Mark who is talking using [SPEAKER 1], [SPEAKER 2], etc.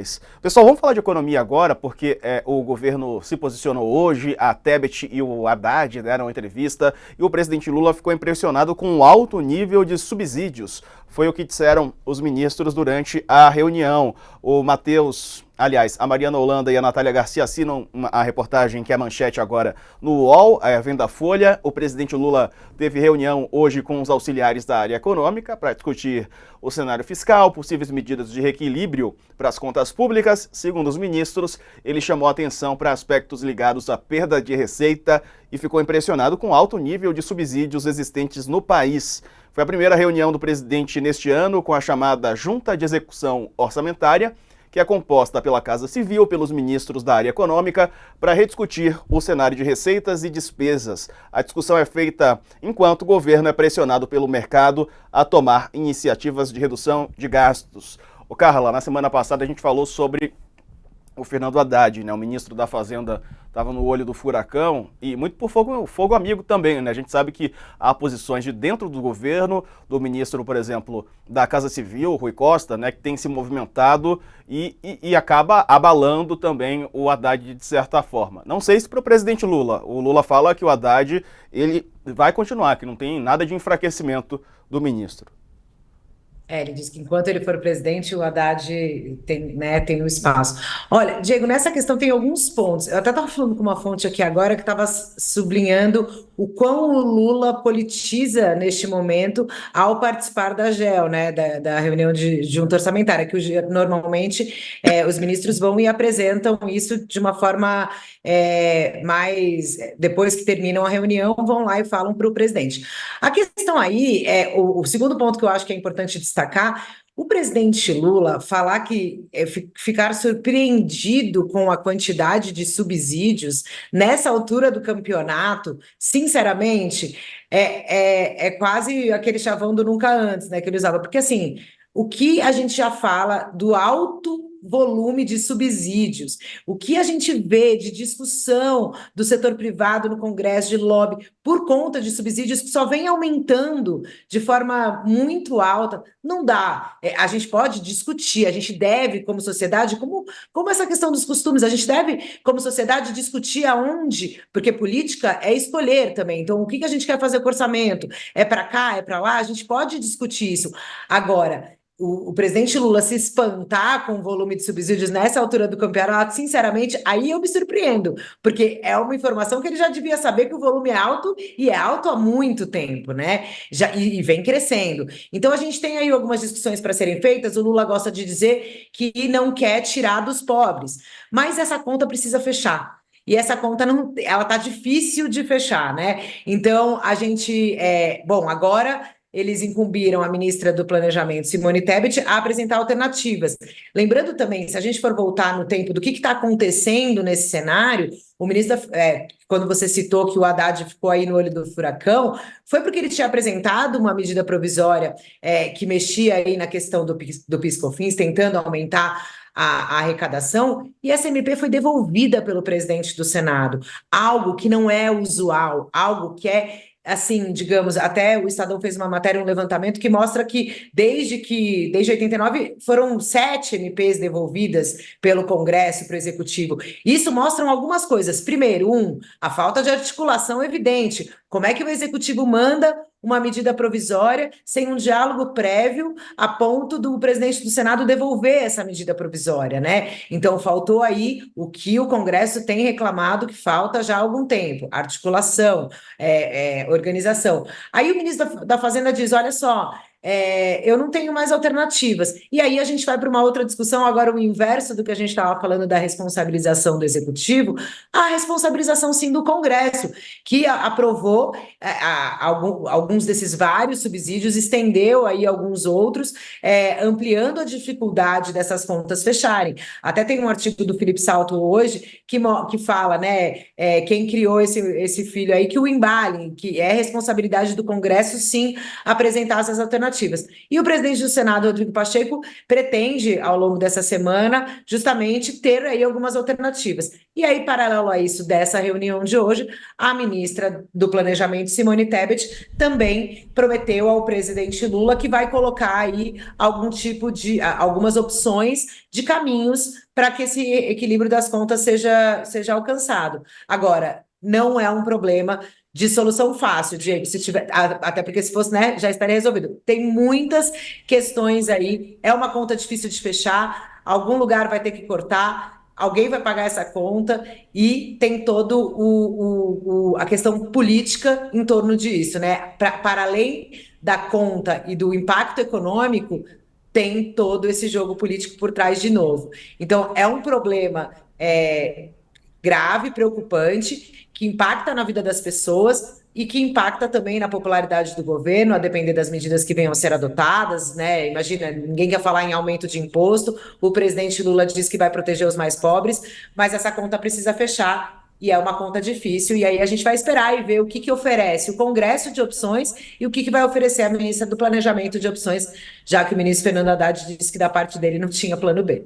[SPEAKER 1] demais. Pessoal, vamos falar de economia agora, porque o governo se posicionou hoje, a Tebet e o Haddad deram entrevista e o presidente Lula ficou impressionado com o alto nível de subsídios. Foi o que disseram os ministros durante a reunião. O Matheus, aliás, a Mariana Holanda e a Natália Garcia assinam a reportagem que é manchete agora no UOL, vem da Folha. O presidente Lula teve reunião hoje com os auxiliares da área econômica para discutir o cenário fiscal, possíveis medidas de reequilíbrio para as contas públicas. Segundo os ministros, ele chamou a atenção para aspectos ligados à perda de receita e ficou impressionado com o alto nível de subsídios existentes no país. Foi a primeira reunião do presidente neste ano com a chamada Junta de Execução Orçamentária, que é composta pela Casa Civil, pelos ministros da área econômica, para rediscutir o cenário de receitas e despesas. A discussão é feita enquanto o governo é pressionado pelo mercado a tomar iniciativas de redução de gastos. Ô Carla, na semana passada a gente falou sobre o Fernando Haddad, né? O ministro da Fazenda estava no olho do furacão e muito por fogo amigo também, né? A gente sabe que há posições de dentro do governo, do ministro, por exemplo, da Casa Civil, Rui Costa, né, que tem se movimentado e acaba abalando também o Haddad de certa forma. Não sei se para o presidente Lula. O Lula fala que o Haddad ele vai continuar, que não tem nada de enfraquecimento do ministro.
[SPEAKER 2] Ele disse que enquanto ele for presidente, o Haddad tem, né, tem um espaço. Olha, Diego, nessa questão tem alguns pontos. Eu até estava falando com uma fonte aqui agora que estava sublinhando o quão o Lula politiza neste momento ao participar da GEL, né, da reunião de junta orçamentária, que normalmente os ministros vão e apresentam isso de uma forma mais... Depois que terminam a reunião, vão lá e falam para o presidente. A questão aí, o segundo ponto que eu acho que é importante destacar, o presidente Lula falar que ficar surpreendido com a quantidade de subsídios nessa altura do campeonato, sinceramente, é quase aquele chavão do nunca antes, né, que ele usava. Porque, assim, o que a gente já fala do alto volume de subsídios, o que a gente vê de discussão do setor privado no Congresso, de lobby, por conta de subsídios que só vem aumentando de forma muito alta, não dá. A gente pode discutir, a gente deve, como sociedade, como essa questão dos costumes, a gente deve, como sociedade, discutir aonde, porque política é escolher também. Então, o que a gente quer fazer com o orçamento? É para cá, é para lá? A gente pode discutir isso. Agora, o presidente Lula se espantar com o volume de subsídios nessa altura do campeonato, sinceramente, aí eu me surpreendo, porque é uma informação que ele já devia saber que o volume é alto, e é alto há muito tempo, né? E vem crescendo. Então, a gente tem aí algumas discussões para serem feitas. O Lula gosta de dizer que não quer tirar dos pobres, mas essa conta precisa fechar. E essa conta não, ela tá difícil de fechar, né? Então, a gente, bom, agora eles incumbiram a ministra do Planejamento, Simone Tebet, a apresentar alternativas. Lembrando também, se a gente for voltar no tempo do que está acontecendo nesse cenário, o ministro, quando você citou que o Haddad ficou aí no olho do furacão, foi porque ele tinha apresentado uma medida provisória que mexia aí na questão do PIS/COFINS, tentando aumentar a arrecadação, e essa MP foi devolvida pelo presidente do Senado, algo que não é usual, algo que é, assim, digamos, até o Estadão fez uma matéria, um levantamento que mostra que desde 89 foram 7 MPs devolvidas pelo Congresso para o Executivo. Isso mostram algumas coisas. Primeiro, a falta de articulação evidente. Como é que o Executivo manda uma medida provisória sem um diálogo prévio a ponto do presidente do Senado devolver essa medida provisória, né? Então, faltou aí o que o Congresso tem reclamado que falta já há algum tempo: articulação, organização. Aí o ministro da Fazenda diz, olha só, eu não tenho mais alternativas. E aí a gente vai para uma outra discussão, agora o inverso do que a gente estava falando da responsabilização do Executivo, a responsabilização, sim, do Congresso, que aprovou alguns desses vários subsídios, estendeu aí alguns outros, ampliando a dificuldade dessas contas fecharem. Até tem um artigo do Felipe Salto hoje que fala, né, quem criou esse filho aí, que o embale, que é responsabilidade do Congresso, sim, apresentar essas alternativas. alternativas. E o presidente do Senado, Rodrigo Pacheco, pretende, ao longo dessa semana, justamente ter aí algumas alternativas. E aí, paralelo a isso, dessa reunião de hoje, a ministra do Planejamento, Simone Tebet, também prometeu ao presidente Lula que vai colocar aí algumas opções de caminhos para que esse equilíbrio das contas seja alcançado. Agora, não é um problema de solução fácil, Diego, se tiver, até porque se fosse, né, já estaria resolvido. Tem muitas questões aí, é uma conta difícil de fechar, algum lugar vai ter que cortar, alguém vai pagar essa conta e tem todo a questão política em torno disso, né? Para além da conta e do impacto econômico, tem todo esse jogo político por trás de novo. Então, é um problema grave, preocupante, que impacta na vida das pessoas e que impacta também na popularidade do governo, a depender das medidas que venham a ser adotadas, né? Imagina, ninguém quer falar em aumento de imposto, o presidente Lula diz que vai proteger os mais pobres, mas essa conta precisa fechar e é uma conta difícil, e aí a gente vai esperar e ver o que oferece o Congresso de opções e o que vai oferecer a ministra do Planejamento de opções, já que o ministro Fernando Haddad disse que da parte dele não tinha plano B.